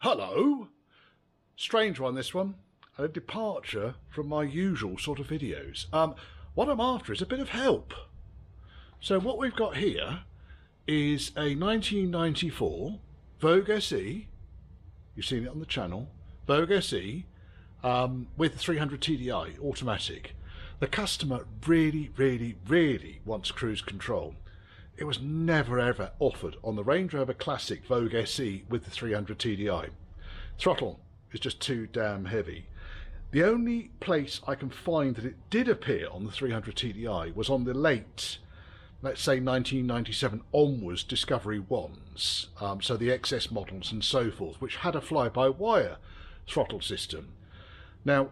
Hello! Strange one, this one. A departure from my usual sort of videos. What I'm after is a bit of help. So what we've got here is a 1994 Vogue SE. You've seen it on the channel. Vogue SE with 300 TDI automatic. The customer really wants cruise control. It was never ever offered on the Range Rover Classic Vogue SE with the 300 TDI. Throttle is just too damn heavy. The only place I can find that it did appear on the 300 TDI was on the late, let's say 1997 onwards Discovery 1s, so the XS models and so forth, which had a fly-by-wire throttle system. Now,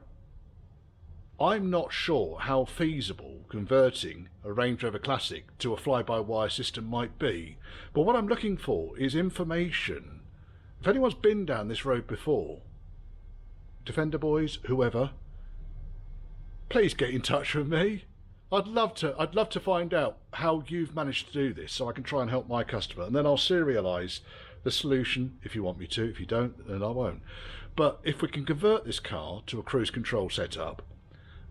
I'm not sure how feasible converting a Range Rover Classic to a fly-by-wire system might be, but what I'm looking for is information. If anyone's been down this road before, Defender boys, whoever, please get in touch with me. I'd love to find out how you've managed to do this so I can try and help my customer, and then I'll serialise the solution if you want me to. If you don't, then I won't. But if we can convert this car to a cruise control setup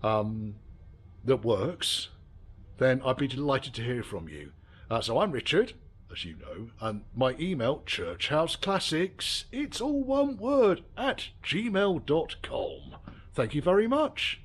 that works, then I'd be delighted to hear from you. So I'm Richard, as you know, and my email, churchhouseclassics, it's all one word, @gmail.com. Thank you very much.